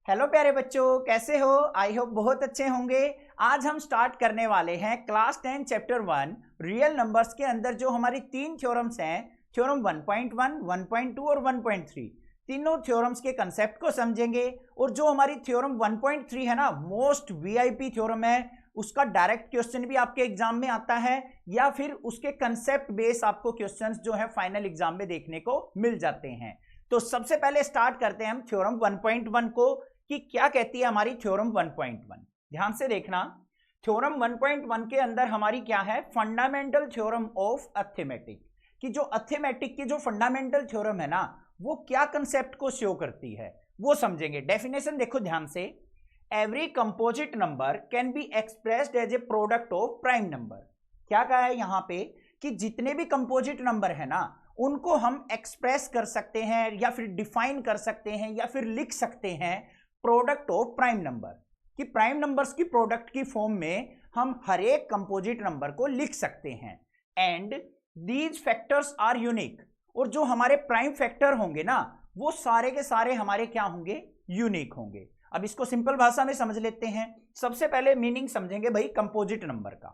Hello प्यारे बच्चों, कैसे हो? आई होप बहुत अच्छे होंगे। आज हम स्टार्ट करने वाले हैं क्लास 10 चैप्टर 1 रियल नंबर्स के अंदर जो हमारी तीन थ्योरम्स हैं, थ्योरम 1.1, 1.2 और 1.3। तीनों थ्योरम्स के कंसेप्ट को समझेंगे और जो हमारी थ्योरम 1.3 है ना, मोस्ट वीआईपी थ्योरम है, उसका डायरेक्ट क्वेश्चन भी आपके एग्जाम में आता है या फिर उसके कंसेप्ट बेस आपको क्वेश्चंस जो है फाइनल एग्जाम में देखने को मिल जाते हैं। तो सबसे पहले स्टार्ट करते हैं हम थ्योरम 1.1 को कि क्या कहती है हमारी थ्योरम 1.1। ध्यान से देखना, थ्योरम 1.1 के अंदर हमारी क्या है, फंडामेंटल थ्योरम ऑफ अर्थमेटिक, कि जो अर्थमेटिक की जो फंडामेंटल थ्योरम है ना, वो क्या कंसेप्ट को शो करती है वो समझेंगे। डेफिनेशन देखो ध्यान से, every composite number can be expressed as a product of prime number. क्या कहा है यहां पे कि जितने भी कंपोजिट नंबर है ना, उनको हम एक्सप्रेस कर सकते हैं या फिर डिफाइन कर सकते हैं या फिर लिख सकते हैं प्रोडक्ट ऑफ प्राइम नंबर, कि प्राइम नंबर्स की प्रोडक्ट की फॉर्म में हम हर एक कंपोजिट नंबर को लिख सकते हैं। And these factors are unique, और जो हमारे प्राइम फैक्टर होंगे ना, वो सारे के सारे हमारे क्या होंगे, यूनिक होंगे। अब इसको सिंपल भाषा में समझ लेते हैं। सबसे पहले मीनिंग समझेंगे भाई कंपोजिट नंबर का।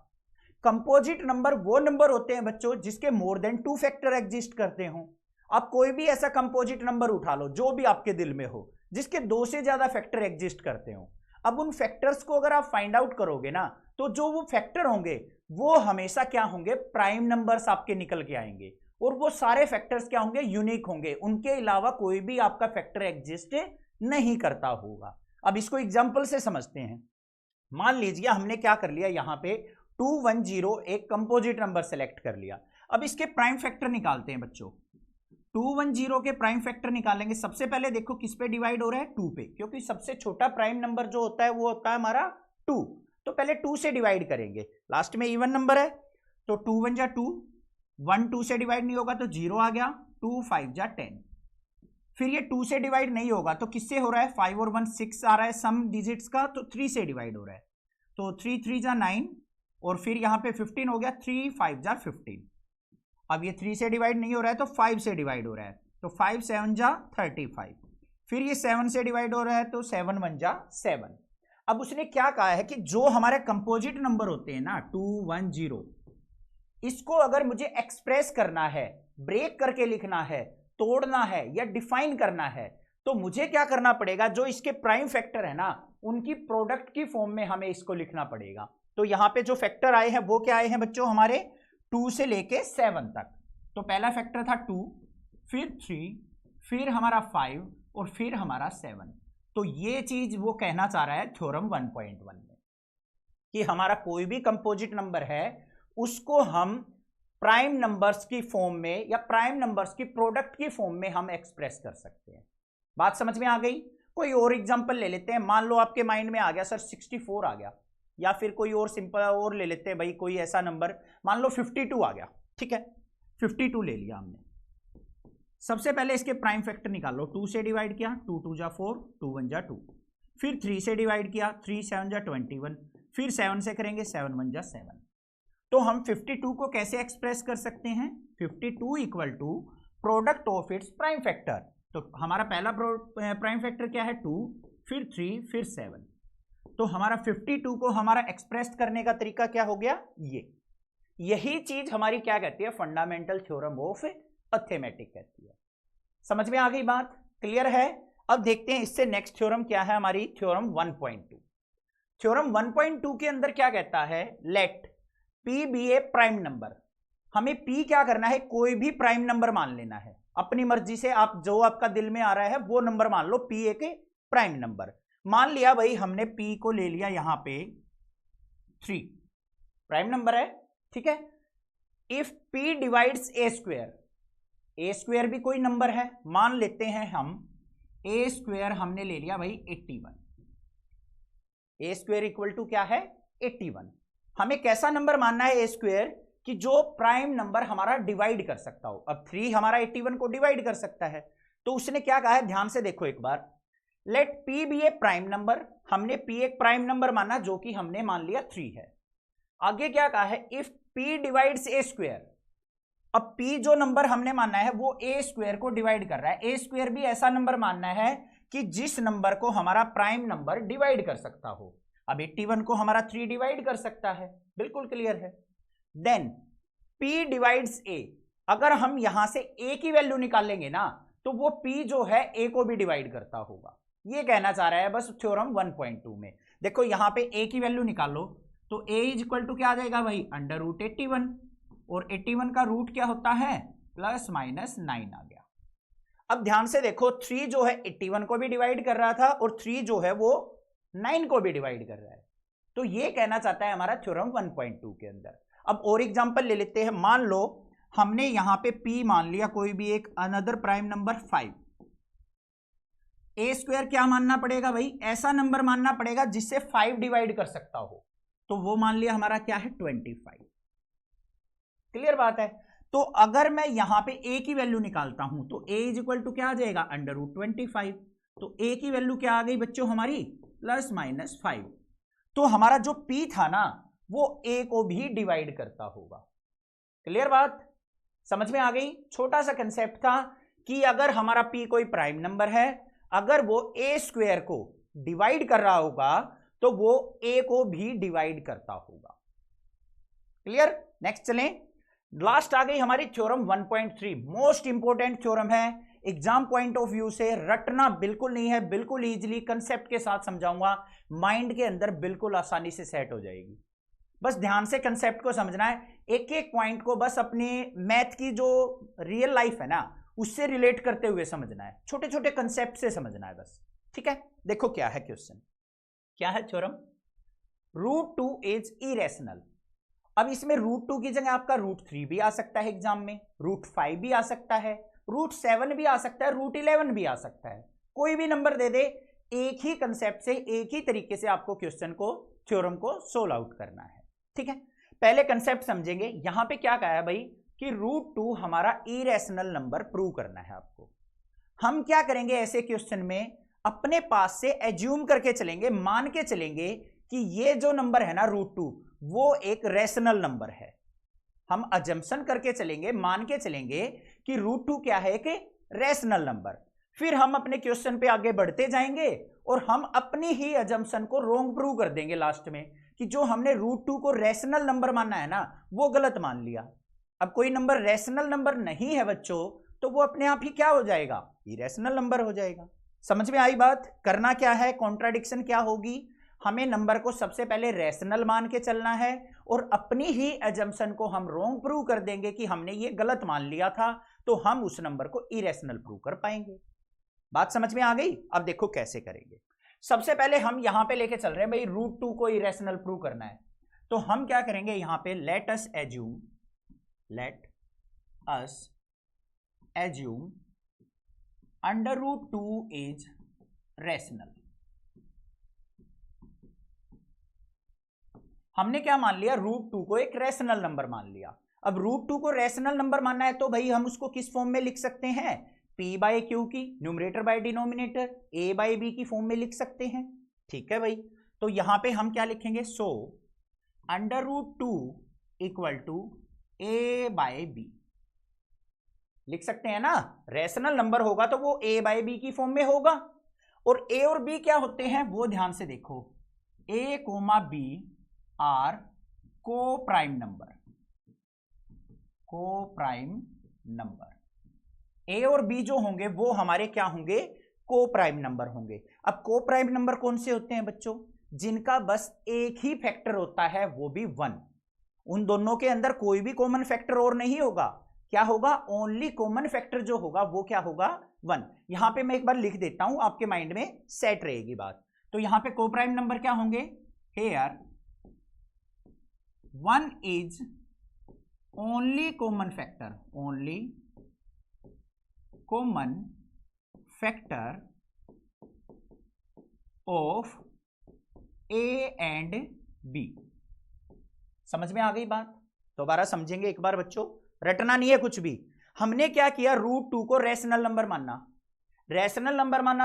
कंपोजिट नंबर वो नंबर होते हैं बच्चों जिसके मोर देन 2 फैक्टर एग्जिस्ट करते हो। आप कोई भी ऐसा कंपोजिट नंबर उठा लो जो भी आपके दिल में हो, जिसके 2 से ज्यादा फैक्टर एग्जिस्ट करते हो। अब उन फैक्टर्स को अगर आप फाइंड आउट करोगे ना, तो जो वो फैक्टर होंगे वो हमेशा क्या होंगे, प्राइम नंबर्स आपके निकल के आएंगे, और वो सारे फैक्टर्स क्या होंगे, यूनिक होंगे। उनके अलावा कोई भी आपका फैक्टर एग्जिस्ट नहीं करता होगा। अब इसको एग्जांपल से समझते हैं। मान लीजिए हमने क्या कर लिया, यहां पे 210 एक कंपोजिट नंबर सेलेक्ट कर लिया। अब इसके प्राइम फैक्टर निकालते हैं बच्चों। 210 के प्राइम फैक्टर निकालेंगे। सबसे पहले देखो किस पे डिवाइड हो रहा है, 2 पे, क्योंकि सबसे छोटा प्राइम नंबर जो होता है वो होता है हमारा 2। तो पहले 2 से डिवाइड करेंगे, लास्ट में इवन नंबर है तो 2 1 जा 2, 1 2 से डिवाइड नहीं होगा तो 0 आ गया, 2 5 जा 10। फिर ये 2 से डिवाइड नहीं होगा तो किससे हो रहा है, 5 और 1 6 आ रहा है सम डिजिट्स का, तो 3 से डिवाइड हो रहा है, तो 3 3 जा 9, और फिर यहां पे 15 हो गया, 3 5 जा 15। अब ये 3 से डिवाइड नहीं हो रहा है तो 5 से डिवाइड हो रहा है, तो 5 7 जा 35। फिर ये 7 से डिवाइड हो रहा है तो 7 1 जा 7। अब उसने क्या कहा है कि जो हमारे कंपोजिट नंबर होते हैं ना 210, इसको अगर मुझे एक्सप्रेस करना है, ब्रेक करके लिखना है, तोड़ना है या डिफाइन करना है, तो मुझे क्या करना पड़ेगा, जो इसके प्राइम फैक्टर है ना, उनकी प्रोडक्ट की फॉर्म में हमें इसको लिखना पड़ेगा। तो यहां पे जो फैक्टर आए हैं वो क्या आए हैं बच्चों, हमारे 2 से लेके 7 तक। तो पहला फैक्टर था 2, फिर 3, फिर हमारा 5 और फिर हमारा 7। तो ये चीज वो कहना चाह रहा है थ्योरम 1.1 में, कि हमारा कोई भी कंपोजिट नंबर है उसको हम प्राइम नंबर्स की फॉर्म में या प्राइम नंबर्स की प्रोडक्ट की फॉर्म में हम एक्सप्रेस कर सकते हैं। बात समझ में आ गई? कोई और एग्जांपल ले लेते हैं। मान लो आपके माइंड में आ गया सर 64 आ गया, या फिर कोई और सिंपल और ले लेते हैं भाई, कोई ऐसा नंबर, मान लो 52 आ गया। ठीक है, 52 ले लिया हमने। सबसे पहले इसके प्राइम फैक्टर निकालो। 2 से डिवाइड किया, 2 2 जा 4, 2 1 जा 2। फिर 3 से डिवाइड किया, 3 7 जा 21। फिर 7 से करेंगे, 7 1 जा 7। तो हम 52 को कैसे एक्सप्रेस कर सकते हैं, 52 equal to product of its prime factor. तो हमारा पहला प्राइम फैक्टर क्या है, 2, फिर 3, फिर 7। तो हमारा 52 को हमारा एक्सप्रेस करने का तरीका क्या हो गया, यही चीज हमारी क्या कहती है, फंडामेंटल थ्योरम ऑफ अर्थमेटिक कहती है। समझ में आ गई बात, क्लियर है? अब देखते हैं इससे नेक्स्ट थ्योरम क्या है हमारी, थ्योरम 1.2। थ्योरम 1.2 के अंदर क्या कहता है, लेट P बी ए प्राइम नंबर। हमें P क्या करना है, कोई भी प्राइम नंबर मान लेना है अपनी मर्जी से। आप जो आपका दिल में आ रहा है वो नंबर मान लो, P एक प्राइम नंबर मान लिया भाई हमने। P को ले लिया यहां पे 3, प्राइम नंबर है, ठीक है। If P divides A square, A square भी कोई नंबर है, मान लेते हैं हम ए स्क्वेयर हमने ले लिया भाई 81। ए स्क्वेयर इक्वल टू क्या है, 81। हमें कैसा नंबर मानना है ए स्क्वेयर, कि जो प्राइम नंबर हमारा डिवाइड कर सकता हो। अब 3 हमारा 81 को डिवाइड कर सकता है, तो उसने क्या कहा है, ध्यान से देखो एक बार। लेट P बी ए प्राइम नंबर, हमने P एक प्राइम नंबर माना जो कि हमने मान लिया 3 है। आगे क्या कहा है, if P divides A square. अब P जो नंबर हमने माना है वो ए स्क्वेयर को डिवाइड कर रहा है। ए स्क्वेयर भी ऐसा नंबर मानना है कि जिस नंबर को हमारा प्राइम नंबर डिवाइड कर सकता हो। अब 81 को हमारा 3 डिवाइड कर सकता है, बिल्कुल क्लियर है। देन P डिवाइड्स A, अगर हम यहां से A की वैल्यू निकालेंगे ना तो वो P जो है A को भी डिवाइड करता होगा, ये कहना चाह रहा है बस थ्योरम 1.2 में। देखो यहां पे A की वैल्यू निकालो तो A इज इक्वल टू क्या आ जाएगा भाई, अंडर रूट 81, और 81 का रूट क्या होता है, प्लस माइनस 9 आ गया। अब ध्यान से देखो 3 जो है 81 को भी डिवाइड कर रहा था और 3 जो है वो 9 को भी डिवाइड कर रहा है, तो ये कहना चाहता है हमारा थ्योरम 1.2 के अंदर। अब और एग्जांपल ले लेते हैं। मान लो हमने यहां पे P मान लिया कोई भी एक another prime number 5, A square क्या मानना पड़ेगा भाई, ऐसा नंबर मानना पड़ेगा जिससे 5 डिवाइड कर सकता हो, तो वो मान लिया हमारा क्या है 25। क्लियर बात है। तो अगर मैं यहां पे A की वैल्यू निकालता हूं तो A इज इक्वल टू क्या आ जाएगा, अंडर रूट 25। तो A की वैल्यू क्या आ गई बच्चों हमारी, प्लस माइनस 5। तो हमारा जो P था ना वो A को भी डिवाइड करता होगा। क्लियर बात, समझ में आ गई। छोटा सा कंसेप्ट था कि अगर हमारा P कोई प्राइम नंबर है, अगर वो A स्क्वायर को डिवाइड कर रहा होगा तो वो A को भी डिवाइड करता होगा। क्लियर। नेक्स्ट चलें, लास्ट आ गई हमारी थ्योरम 1.3, मोस्ट इंपोर्टेंट थ्योरम है। एग्जाम पॉइंट ऑफ व्यू से रटना बिल्कुल नहीं है, बिल्कुल इजीली कंसेप्ट के साथ समझाऊंगा, माइंड के अंदर बिल्कुल आसानी से सेट हो जाएगी। बस ध्यान से कंसेप्ट को समझना है, एक एक पॉइंट को बस अपने मैथ की जो रियल लाइफ है ना उससे रिलेट करते हुए समझना है, छोटे छोटे कंसेप्ट से समझना है बस, ठीक है। देखो क्या है क्वेश्चन, क्या है थ्योरम, रूट 2 इज इरेशनल। अब इसमें रूट 2 की जगह आपका रूट 3 भी आ सकता है एग्जाम में, रूट 5 भी आ सकता है, रूट 7 भी आ सकता है, रूट 11 भी आ सकता है, कोई भी नंबर दे दे। एक ही कंसेप्ट से एक ही तरीके से आपको क्वेश्चन को, थ्योरम को सोल्व आउट करना है, ठीक है। पहले कंसेप्ट समझेंगे। यहां पे क्या कहा है भाई कि रूट 2 हमारा इरेशनल नंबर प्रूव करना है आपको। हम क्या करेंगे ऐसे क्वेश्चन में, अपने पास से एज्यूम करके चलेंगे, मान के चलेंगे कि ये जो नंबर है ना रूट 2 वो एक रेशनल नंबर है। हम अजम्पशन करके चलेंगे, मान के चलेंगे कि रूट 2 क्या है, एक रेशनल नंबर। फिर हम अपने क्वेश्चन पे आगे बढ़ते जाएंगे और हम अपनी ही अजम्पशन को रॉन्ग प्रूव कर देंगे लास्ट में कि जो हमने रूट 2 को रेशनल नंबर मानना है ना वो गलत मान लिया। अब कोई नंबर रेशनल नंबर नहीं है बच्चों तो वो अपने आप ही क्या हो जाएगा, इरेशनल नंबर हो जाएगा। समझ में आई बात। करना क्या है, कॉन्ट्राडिक्शन क्या होगी, हमें नंबर को सबसे पहले रेशनल मान के चलना है और अपनी ही अजम्पशन को हम रॉन्ग प्रूव कर देंगे कि हमने ये गलत मान लिया था, तो हम उस नंबर को इरेशनल प्रूव कर पाएंगे। बात समझ में आ गई। अब देखो कैसे करेंगे। सबसे पहले हम यहां पे लेके चल रहे हैं भाई रूट 2 को इरेशनल प्रूव करना है, तो हम क्या करेंगे यहां पे, let us assume under root 2 is rational. हमने क्या मान लिया, रूट 2 को एक रेशनल नंबर मान लिया। अब रूट 2 को रेशनल नंबर मानना है तो भाई हम उसको किस फॉर्म में लिख सकते हैं, P बाई क्यू की, numerator by denominator, A by B की फॉर्म में लिख सकते हैं, ठीक है भाई। तो यहां पे हम क्या लिखेंगे, so under root 2 equal to A by B लिख सकते हैं ना। रेशनल नंबर होगा तो वो A बाई बी की फॉर्म में होगा, और A और B क्या होते हैं वो ध्यान से देखो, A कोमा B आर को प्राइम नंबर, ए और बी जो होंगे वो हमारे क्या होंगे, को प्राइम नंबर होंगे। अब को प्राइम नंबर कौन से होते हैं बच्चों, जिनका बस एक ही फैक्टर होता है वो भी 1। उन दोनों के अंदर कोई भी कॉमन फैक्टर और नहीं होगा, क्या होगा, ओनली कॉमन फैक्टर जो होगा वो क्या होगा, 1। यहां पे मैं एक बार लिख देता हूं, आपके माइंड में सेट रहेगी बात। तो यहां पे को प्राइम नंबर क्या होंगे, hair 1 is only common factor of A and B। समझ में आ गई बात। दोबारा समझेंगे एक बार बच्चों, रटना नहीं है कुछ भी। हमने क्या किया, रूट 2 को रेशनल नंबर मानना,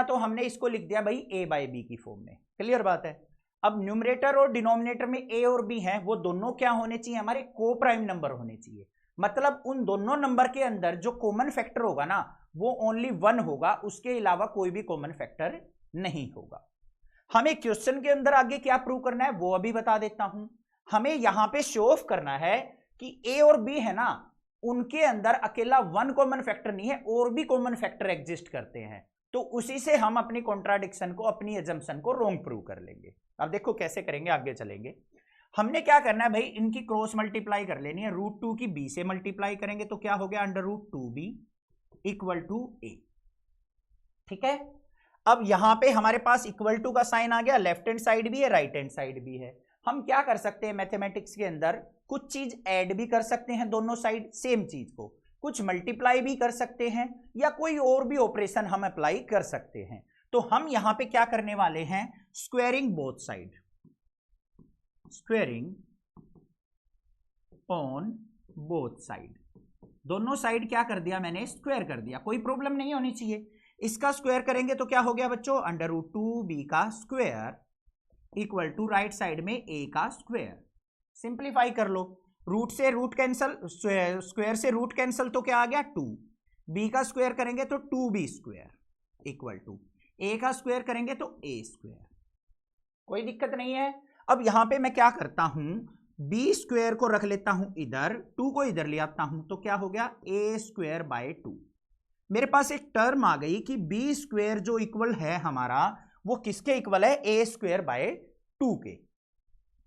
तो हमने इसको लिख दिया भाई A बाई बी की फॉर्म में। क्लियर बात है। अब न्यूमरेटर और डिनोमिनेटर में A और B हैं, वो दोनों क्या होने चाहिए, हमारे को प्राइम नंबर होने चाहिए। मतलब उन दोनों नंबर के अंदर जो कॉमन फैक्टर होगा ना वो ओनली 1 होगा, उसके अलावा कोई भी कॉमन फैक्टर नहीं होगा। हमें क्वेश्चन के अंदर आगे क्या प्रूव करना है वो अभी बता देता हूं। हमें यहां पे शो ऑफ करना है कि ए और बी है ना, उनके अंदर अकेला 1 कॉमन फैक्टर नहीं है, और भी कॉमन फैक्टर एग्जिस्ट करते हैं। तो उसी से हम अपनी कॉन्ट्राडिक्शन को, अपनी एजम्पशन को रॉन्ग प्रूव कर लेंगे। अब देखो कैसे करेंगे, आगे चलेंगे। हमने क्या करना है भाई, इनकी क्रॉस मल्टीप्लाई कर लेनी है। √2 की b से मल्टीप्लाई करेंगे तो क्या हो गया, √2b इक्वल टू a। ठीक है, अब यहां पे हमारे पास इक्वल टू का साइन आ गया, लेफ्ट हैंड साइड भी है, राइट हैंड साइड भी है। हम क्या कर सकते हैं मैथमेटिक्स के अंदर, कुछ चीज ऐड भी कर सकते हैं दोनों साइड सेम चीज को, कुछ मल्टीप्लाई भी कर सकते हैं, या कोई और भी ऑपरेशन हम अप्लाई कर सकते हैं। तो हम यहां पे क्या करने वाले हैं, squaring both side, squaring on both side. दोनों साइड क्या कर दिया मैंने, स्क्वायर कर दिया, कोई प्रॉब्लम नहीं होनी चाहिए। इसका स्क्वायर करेंगे तो क्या हो गया बच्चों, √2b का square equal to right side में a का स्क्वायर। सिंप्लीफाई कर लो, रूट से रूट कैंसल, स्क्वायर से रूट कैंसल, तो क्या आ गया 2। b का स्क्वायर करेंगे तो 2b square equal to a का स्क्वायर करेंगे तो a स्क्वायर। कोई दिक्कत नहीं है। अब यहां पे मैं क्या करता हूं, b स्क्वायर को रख लेता हूं इधर, 2 को इधर ले आता हूं, तो क्या हो गया a स्क्वायर बाय 2। मेरे पास एक टर्म आ गई कि b स्क्वायर जो इक्वल है हमारा, वो किसके इक्वल है, a स्क्वायर बाय 2 के।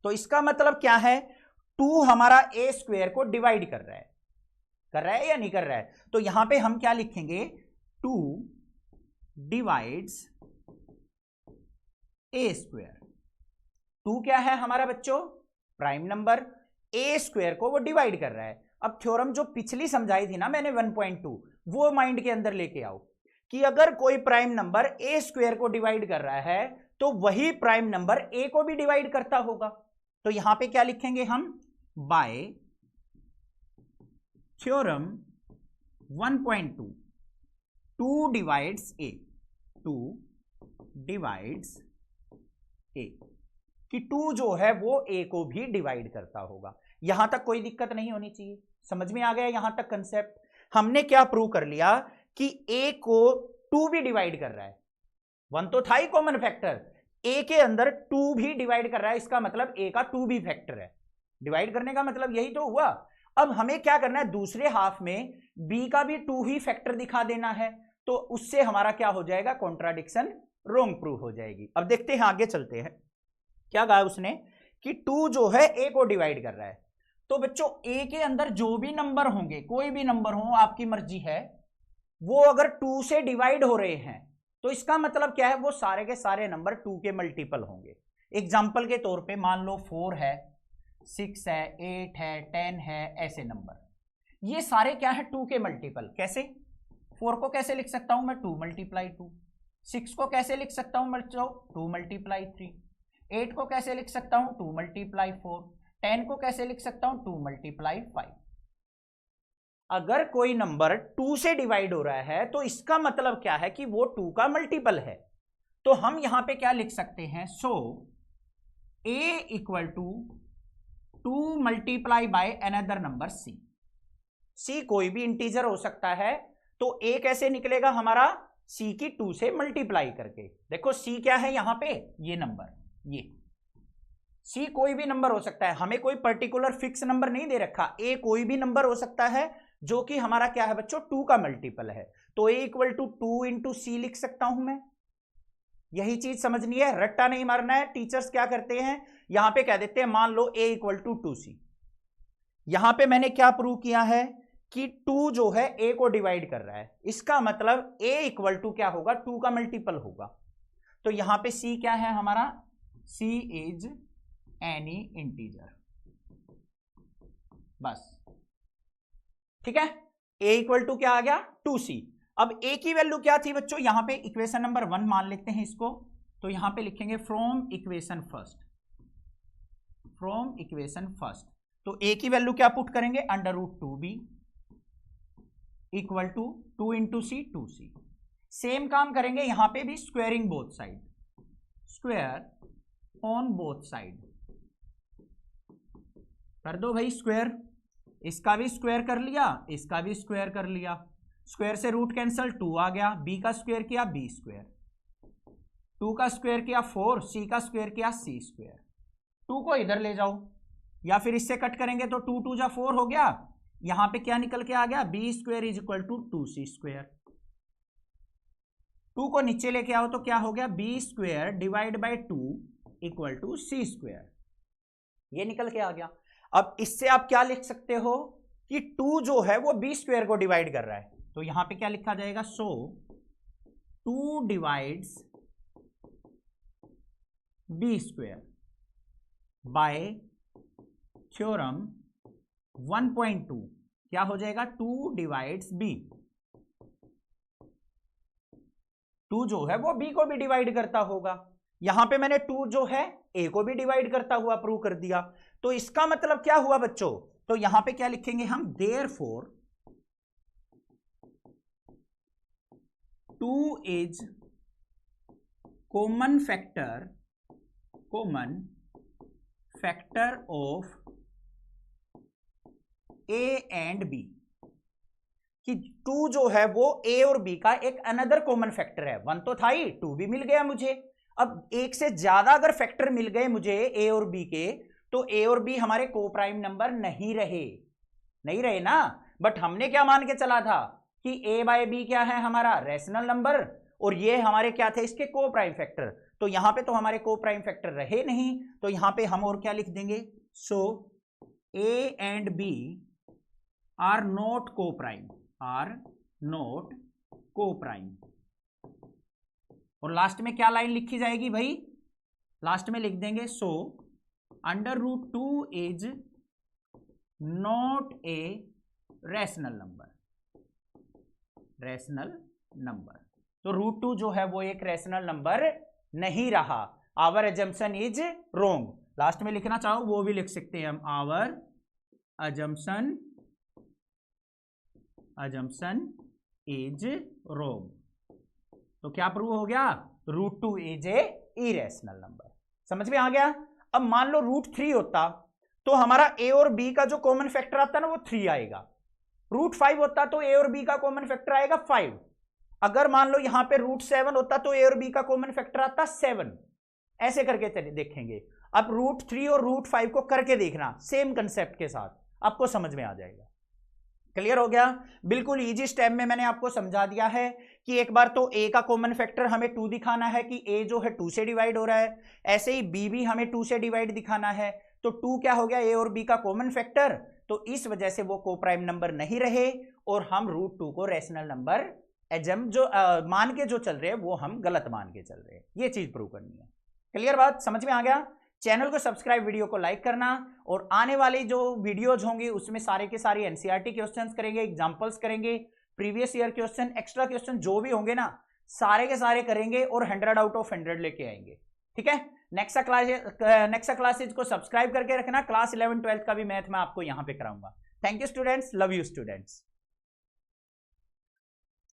तो इसका मतलब क्या है, 2 हमारा a स्क्वायर को डिवाइड कर रहा है या नहीं कर रहा है। तो यहां पे हम क्या लिखेंगे, 2 डिवाइड्स a स्क्वायर। 2 क्या है हमारा बच्चों, प्राइम नंबर, a स्क्वायर को वो डिवाइड कर रहा है। अब थ्योरम जो पिछली समझाई थी ना मैंने 1.2, वो माइंड के अंदर लेके आओ कि अगर कोई प्राइम नंबर a स्क्वायर को डिवाइड कर रहा है तो वही प्राइम नंबर a को भी डिवाइड करता होगा। तो यहां पे क्या लिखेंगे हम, bye theorem 1.2, 2 divides a, 2 divides a, कि 2 जो है वो a को भी डिवाइड करता होगा। यहां तक कोई दिक्कत नहीं होनी चाहिए, समझ में आ गया यहां तक कंसेप्ट। हमने क्या प्रूव कर लिया कि a को 2 भी डिवाइड कर रहा है, 1 तो था ही कॉमन फैक्टर, a के अंदर 2 भी डिवाइड कर रहा है, इसका मतलब a का 2 भी फैक्टर है। डिवाइड करने का मतलब यही तो हुआ। अब हमें क्या करना है, दूसरे हाफ में b का भी 2 ही फैक्टर दिखा देना है, तो उससे हमारा क्या हो जाएगा, कॉन्ट्राडिक्शन रॉन्ग प्रूव हो जाएगी। अब देखते हैं, आगे चलते हैं। क्या कहा उसने कि 2 जो है a को डिवाइड कर रहा है। तो बच्चों a के अंदर जो भी नंबर होंगे, कोई भी नंबर हो, आपकी मर्जी है, वो अगर 2 से डिवाइड हो रहे हैं तो इसका मतलब क्या है, वो सारे के सारे नंबर 2 के मल्टीपल होंगे। एग्जाम्पल के तौर पे मान लो 4 है, 6 है, 8 है, 10 है, ऐसे नंबर, ये सारे क्या है 2 के मल्टीपल। कैसे, 4 को कैसे लिख सकता हूं मैं, 2 × 2, 6 को कैसे लिख सकता हूं बच्चों, 2 × 3, 8 को कैसे लिख सकता हूं, 2 × 4, 10 को कैसे लिख सकता हूं, 2 × 5। अगर कोई नंबर 2 से डिवाइड हो रहा है तो इसका मतलब क्या है कि वो 2 का मल्टीपल है। तो हम यहां पे क्या लिख सकते हैं, so a equal to 2 multiply by another number c। c कोई भी इंटीजर हो सकता है, तो a कैसे निकलेगा हमारा, c की 2 से मल्टीप्लाई करके। देखो c क्या है यहां पे, ये नंबर, ये c कोई भी नंबर हो सकता है, हमें कोई पर्टिकुलर फिक्स नंबर नहीं दे रखा, a कोई भी नंबर हो सकता है जो कि हमारा क्या है बच्चों, 2 का मल्टीपल है। तो a इक्वल टू 2 इंटू सी लिख सकता हूं मैं। यही चीज समझनी है, रट्टा नहीं मारना है। टीचर्स क्या करते हैं, यहां पे कह देते हैं मान लो a इक्वल टू 2c। यहां पे मैंने क्या प्रूव किया है कि 2 जो है a को डिवाइड कर रहा है, इसका मतलब a इक्वल टू क्या होगा, 2 का मल्टीपल होगा। तो यहां पे c क्या है हमारा, c इज एनी इंटीजर, बस। ठीक है, a इक्वल टू क्या आ गया, 2c। अब a की वैल्यू क्या थी बच्चों, यहां पे इक्वेशन नंबर 1 मान लेते हैं इसको, तो यहां पे लिखेंगे from equation first, from equation first. तो a की वैल्यू क्या पुट करेंगे, √2b equal to 2 into C, 2c। Same काम करेंगे यहां पे भी, squaring both side, square on both side कर दो भाई स्क्वेयर। इसका भी स्क्वायर कर लिया, इसका भी स्क्वायर कर लिया, स्क्वायर से रूट कैंसल, 2 आ गया, बी का स्क्वायर किया बी स्क्वायर, 2 का स्क्वायर किया 4, सी का स्क्वायर किया सी स्क्वायर। 2 को इधर ले जाओ या फिर इससे कट करेंगे तो 2 2 जा 4 हो गया। यहां पे क्या निकल के आ गया, B square is equal to 2c square. 2 को नीचे लेके आओ तो क्या हो गया, B square divide by 2 equal to C square, ये निकल के आ गया। अब इससे आप क्या लिख सकते हो कि 2 जो है वो बी स्क्वायर को डिवाइड कर रहा है, तो यहां पे क्या लिखा जाएगा, so 2 divides B square by theorem 1.2 क्या हो जाएगा, 2 डिवाइड्स बी। 2 जो है वो बी को भी डिवाइड करता होगा, यहां पे मैंने 2 जो है ए को भी डिवाइड करता हुआ प्रूव कर दिया। तो इसका मतलब क्या हुआ बच्चों, तो यहां पे क्या लिखेंगे हम, therefore 2 is common factor of A and B, कि 2 जो है वो ए और बी का एक अनदर कॉमन फैक्टर है। 1 तो था ही, 2 भी मिल गया मुझे। अब एक से ज्यादा अगर फैक्टर मिल गए मुझे ए और बी के, तो ए और बी हमारे को प्राइम नंबर नहीं रहे ना। बट हमने क्या मान के चला था कि ए बाय बी क्या है हमारा रैशनल नंबर, और ये हमारे क्या थे, इसके को प्राइम फैक्टर। तो यहां पे तो हमारे को प्राइम फैक्टर रहे नहीं, तो यहां पे हम और क्या लिख देंगे, so A and B are not coprime. और लास्ट में क्या लाइन लिखी जाएगी भाई, लास्ट में लिख देंगे so under root 2 is not a rational number. तो रूट 2 जो है वो एक रैशनल नंबर नहीं रहा, our assumption is wrong. Last में लिखना चाहो वो भी लिख सकते हैं हम, आवर अजम्पशन इज रोंग। तो क्या प्रूव हो गया, root 2 is a irrational number. समझ में आ गया। अब मान लो रूट 3 होता तो हमारा ए और बी का जो कॉमन फैक्टर आता ना वो 3 आएगा। रूट 5 होता तो ए और बी का कॉमन फैक्टर आएगा 5। अगर मान लो यहां पे रूट 7 होता तो ए और बी का कॉमन फैक्टर आता 7। ऐसे करके देखेंगे। अब रूट 3 और रूट 5 को करके देखना सेम कंसेप्ट के साथ, आपको समझ में आ जाएगा। क्लियर हो गया। बिल्कुल इजी स्टेप में मैंने आपको समझा दिया है कि एक बार तो a का कॉमन फैक्टर हमें 2 दिखाना है कि a जो है 2 से डिवाइड हो रहा है, ऐसे ही b भी हमें 2 से डिवाइड दिखाना है। तो 2 क्या हो गया, a और b का कॉमन फैक्टर, तो इस वजह से वो को प्राइम नंबर नहीं रहे और हम रूट 2 को रैशनल नंबर जो मान के जो चल रहे हैं वो हम गलत मान के चल रहे हैं। ये चीज प्रूव करनी है। क्लियर बात, समझ में आ गया। चैनल को सब्सक्राइब, वीडियो को लाइक करना, और आने वाली जो वीडियोज होंगी उसमें सारे के सारे एनसीईआरटी क्वेश्चंस करेंगे, एग्जांपल्स करेंगे, previous year question, extra question जो भी होंगे ना सारे के सारे करेंगे और 100 आउट ऑफ 100 लेके आएंगे। ठीक है। नेक्स्ट क्लासेज को सब्सक्राइब करके रखना। क्लास 11 12 का भी मैथ मैं आपको यहां पे कराऊंगा। Thank you students, love you students.